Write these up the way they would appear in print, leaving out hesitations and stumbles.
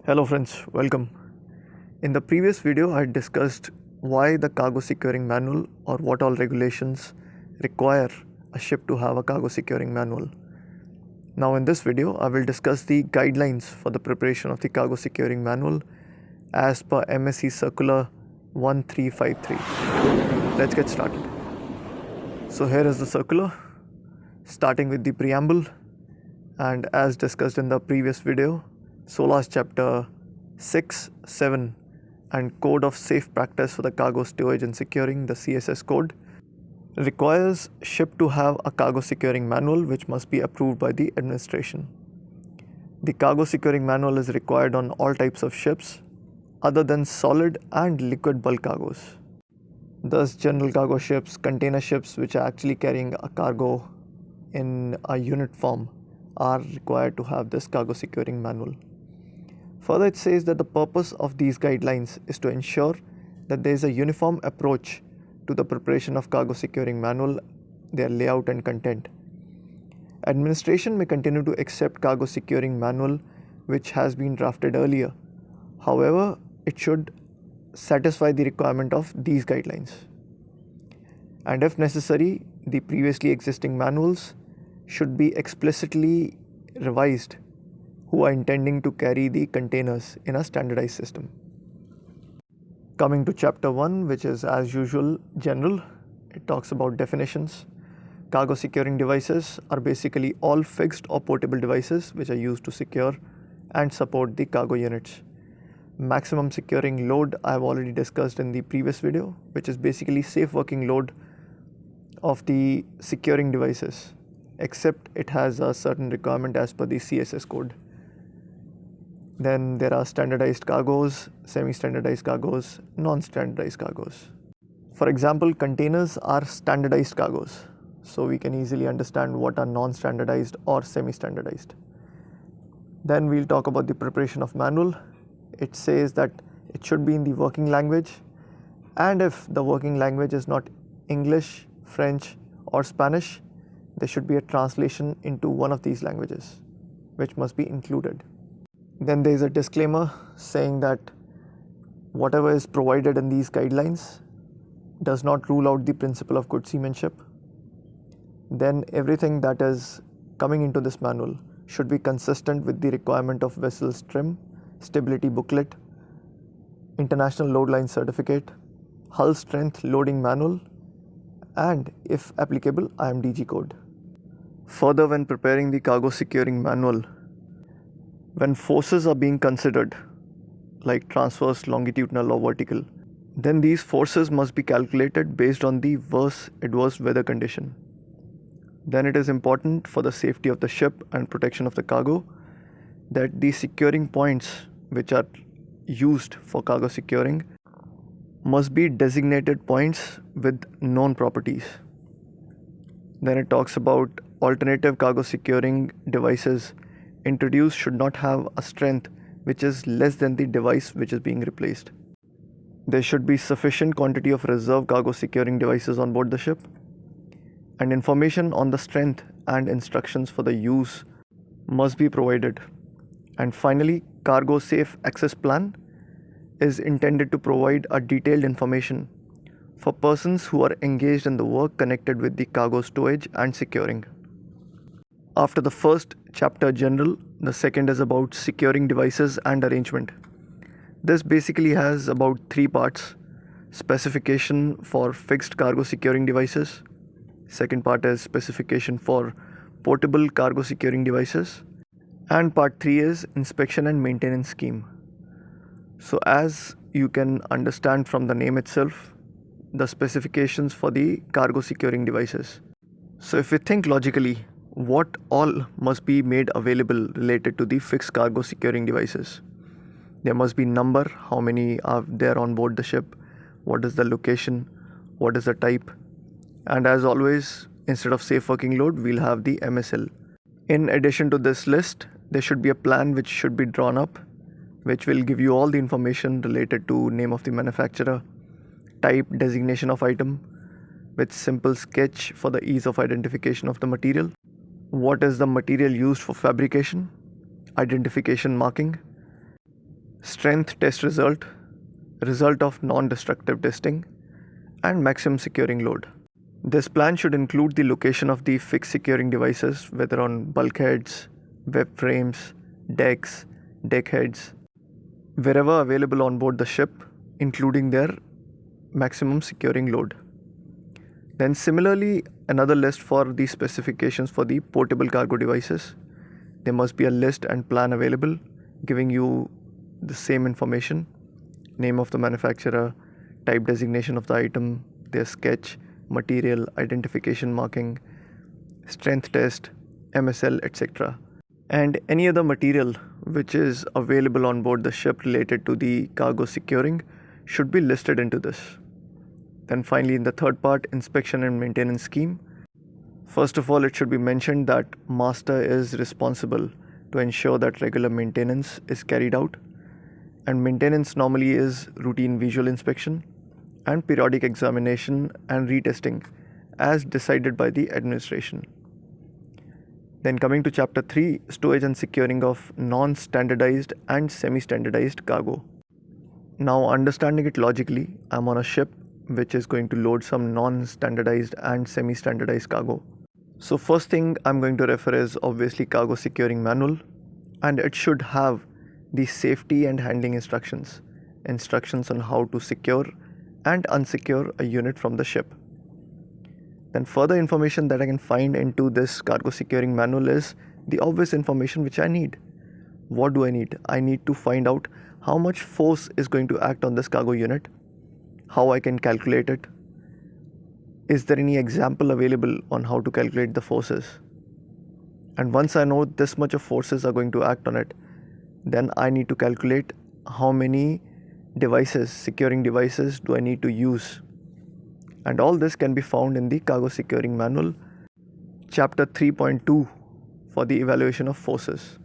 Hello friends, welcome. In the previous video, I discussed why the cargo securing manual or what all regulations require a ship to have a cargo securing manual. Now in this video, I will discuss the guidelines for the preparation of the cargo securing manual as per MSC Circular 1353. Let's get started. So here is the circular, starting with the preamble, and as discussed in the previous video, SOLAS chapter 6, 7 and Code of Safe Practice for the Cargo Stowage and Securing, the CSS code, requires ship to have a cargo securing manual which must be approved by the administration. The cargo securing manual is required on all types of ships other than solid and liquid bulk cargos. Thus, general cargo ships, container ships which are actually carrying a cargo in a unit form are required to have this cargo securing manual. Further, it says that the purpose of these guidelines is to ensure that there is a uniform approach to the preparation of cargo securing manual, their layout and content. Administration may continue to accept cargo securing manual which has been drafted earlier. However, it should satisfy the requirement of these guidelines. And if necessary, the previously existing manuals should be explicitly revised who are intending to carry the containers in a standardized system. Coming to chapter 1, which is as usual general, it talks about definitions. Cargo securing devices are basically all fixed or portable devices which are used to secure and support the cargo units. Maximum securing load I have already discussed in the previous video, which is basically safe working load of the securing devices, except it has a certain requirement as per the CSS code. Then there are standardized cargoes, semi-standardized cargoes, non-standardized cargoes. For example, containers are standardized cargoes, so we can easily understand what are non-standardized or semi-standardized. Then we'll talk about the preparation of manual. It says that it should be in the working language, and if the working language is not English, French or Spanish, there should be a translation into one of these languages, which must be included. Then there is a disclaimer saying that whatever is provided in these guidelines does not rule out the principle of good seamanship. Then everything that is coming into this manual should be consistent with the requirement of vessel's trim, stability booklet, international load line certificate, hull strength loading manual, and if applicable, IMDG code. Further, when preparing the cargo securing manual, when forces are being considered, like transverse, longitudinal or vertical, then these forces must be calculated based on the worst adverse weather condition. Then it is important for the safety of the ship and protection of the cargo that the securing points which are used for cargo securing must be designated points with known properties. Then it talks about alternative cargo securing devices introduced should not have a strength which is less than the device which is being replaced. There should be sufficient quantity of reserve cargo securing devices on board the ship, and information on the strength and instructions for the use must be provided. And finally, cargo safe access plan is intended to provide a detailed information for persons who are engaged in the work connected with the cargo stowage and securing. After the first chapter general, the second is about securing devices and arrangement. This basically has about 3 parts: specification for fixed cargo securing devices, second part is specification for portable cargo securing devices, and part 3 is inspection and maintenance scheme. So as you can understand from the name itself, the specifications for the cargo securing devices. So if we think logically, what all must be made available related to the fixed cargo securing devices? There must be number, how many are there on board the ship, what is the location, what is the type, and as always, instead of safe working load, we'll have the MSL. In addition to this list, there should be a plan which should be drawn up, which will give you all the information related to name of the manufacturer, type, designation of item, with simple sketch for the ease of identification of the material, what is the material used for fabrication, identification marking, strength test result, result of non-destructive testing, and maximum securing load. This plan should include the location of the fixed securing devices, whether on bulkheads, web frames, decks, deck heads, wherever available on board the ship, including their maximum securing load. Then similarly, another list for the specifications for the portable cargo devices. There must be a list and plan available giving you the same information: name of the manufacturer, type designation of the item, their sketch, material, identification marking, strength test, MSL, etc. And any other material which is available on board the ship related to the cargo securing should be listed into this. Then finally, in the third part, inspection and maintenance scheme. First of all, it should be mentioned that master is responsible to ensure that regular maintenance is carried out, and maintenance normally is routine visual inspection and periodic examination and retesting as decided by the administration. Then coming to chapter 3, stowage and securing of non-standardized and semi-standardized cargo. Now, understanding it logically, I'm on a ship which is going to load some non-standardized and semi-standardized cargo. So first thing I'm going to refer is obviously cargo securing manual, and it should have the safety and handling instructions on how to secure and unsecure a unit from the ship. Then further information that I can find into this cargo securing manual is the obvious information which I need. What do I need? I need to find out how much force is going to act on this cargo unit, how I can calculate it. Is there any example available on how to calculate the forces? And once I know this much of forces are going to act on it, then I need to calculate how many devices, securing devices, do I need to use. And all this can be found in the cargo securing manual, chapter 3.2, for the evaluation of forces.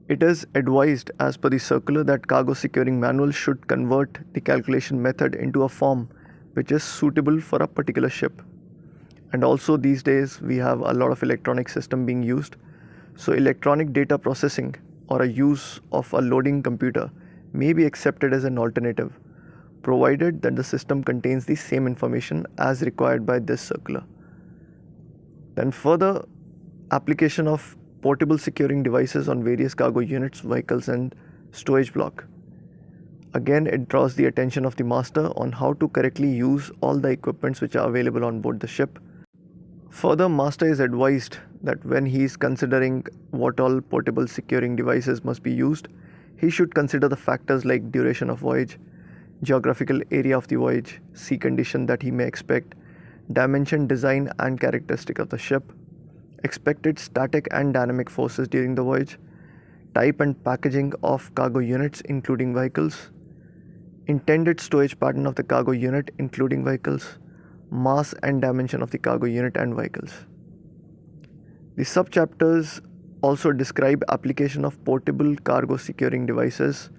It is advised as per the circular that cargo securing manual should convert the calculation method into a form which is suitable for a particular ship. And also these days we have a lot of electronic system being used. So electronic data processing or a use of a loading computer may be accepted as an alternative, provided that the system contains the same information as required by this circular. Then further, application of portable securing devices on various cargo units, vehicles and stowage block. Again, it draws the attention of the master on how to correctly use all the equipments which are available on board the ship. Further, master is advised that when he is considering what all portable securing devices must be used, he should consider the factors like duration of voyage, geographical area of the voyage, sea condition that he may expect, dimension, design and characteristic of the ship, expected static and dynamic forces during the voyage, type and packaging of cargo units including vehicles, intended stowage pattern of the cargo unit including vehicles, mass and dimension of the cargo unit and vehicles. The subchapters also describe application of portable cargo securing devices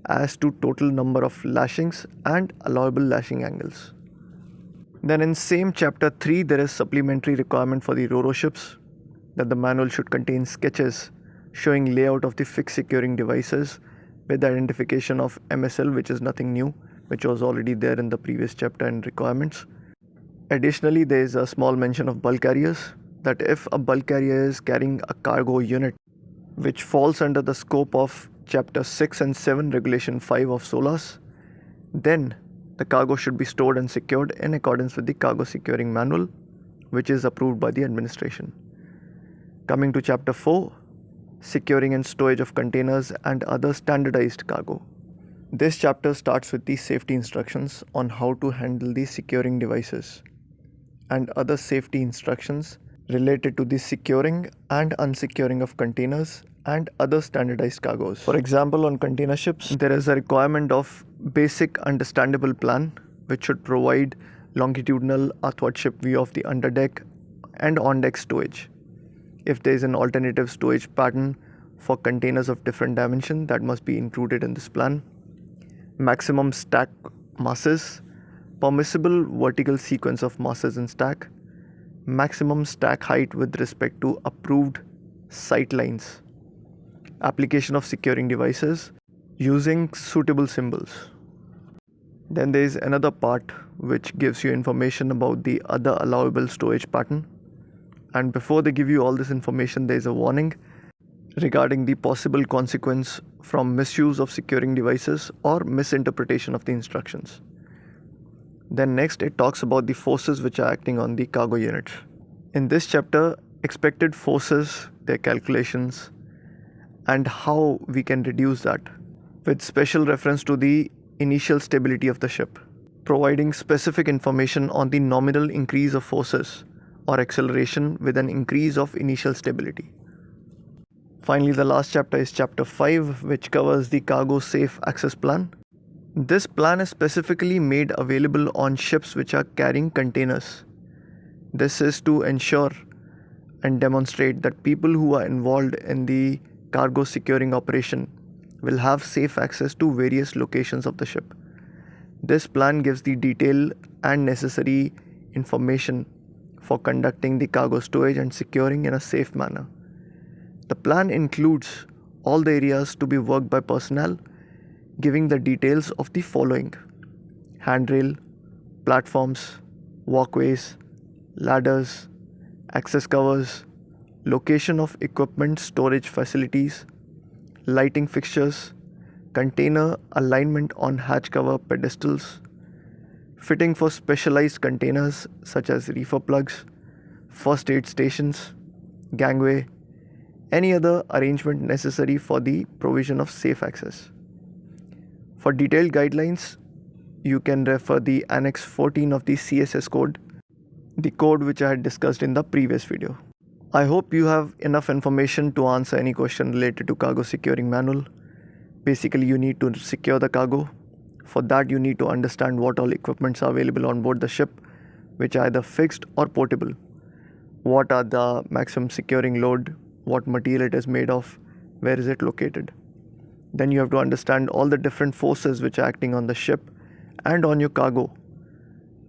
as to total number of lashings and allowable lashing angles. Then in same chapter 3, there is supplementary requirement for the Ro-Ro ships that the manual should contain sketches showing layout of the fixed securing devices with the identification of MSL, which is nothing new, which was already there in the previous chapter and requirements. Additionally, there is a small mention of bulk carriers, that if a bulk carrier is carrying a cargo unit which falls under the scope of chapter 6 and 7 regulation 5 of SOLAS, then the cargo should be stored and secured in accordance with the cargo securing manual, which is approved by the administration. Coming to chapter 4, securing and stowage of containers and other standardized cargo. This chapter starts with the safety instructions on how to handle the securing devices and other safety instructions related to the securing and unsecuring of containers and other standardized cargoes. For example, on container ships, there is a requirement of basic understandable plan which should provide longitudinal athwart ship view of the underdeck and on-deck stowage. If there is an alternative stowage pattern for containers of different dimension, that must be included in this plan. Maximum stack masses, permissible vertical sequence of masses in stack, maximum stack height with respect to approved sight lines, application of securing devices, using suitable symbols. Then there is another part which gives you information about the other allowable storage pattern. And before they give you all this information, there is a warning regarding the possible consequence from misuse of securing devices or misinterpretation of the instructions. Then next it talks about the forces which are acting on the cargo units. In this chapter, expected forces, their calculations, and how we can reduce that, with special reference to the initial stability of the ship, providing specific information on the nominal increase of forces or acceleration with an increase of initial stability. Finally, the last chapter is chapter 5, which covers the cargo safe access plan. This plan is specifically made available on ships which are carrying containers. This is to ensure and demonstrate that people who are involved in the cargo securing operation will have safe access to various locations of the ship. This plan gives the detail and necessary information for conducting the cargo stowage and securing in a safe manner. The plan includes all the areas to be worked by personnel, giving the details of the following: handrail, platforms, walkways, ladders, access covers, location of equipment storage facilities, lighting fixtures, container alignment on hatch cover pedestals, fitting for specialized containers such as reefer plugs, first aid stations, gangway, any other arrangement necessary for the provision of safe access. For detailed guidelines, you can refer the Annex 14 of the CSS code, the code which I had discussed in the previous video. I hope you have enough information to answer any question related to cargo securing manual. Basically, you need to secure the cargo. For that, you need to understand what all equipments are available on board the ship, which are either fixed or portable. What are the maximum securing load, what material it is made of, where is it located. Then you have to understand all the different forces which are acting on the ship and on your cargo.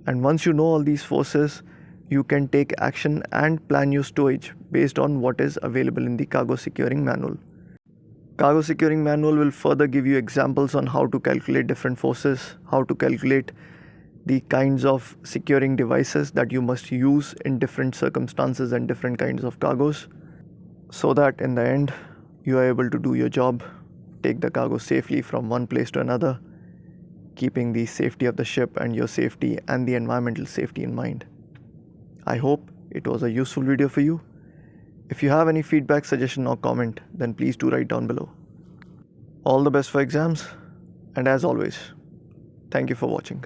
And once you know all these forces, you can take action and plan your stowage based on what is available in the cargo securing manual. Cargo securing manual will further give you examples on how to calculate different forces, how to calculate the kinds of securing devices that you must use in different circumstances and different kinds of cargos, so that in the end you are able to do your job, take the cargo safely from one place to another, keeping the safety of the ship and your safety and the environmental safety in mind. I hope it was a useful video for you. If you have any feedback, suggestion or comment, then please do write down below. All the best for exams, and as always, thank you for watching.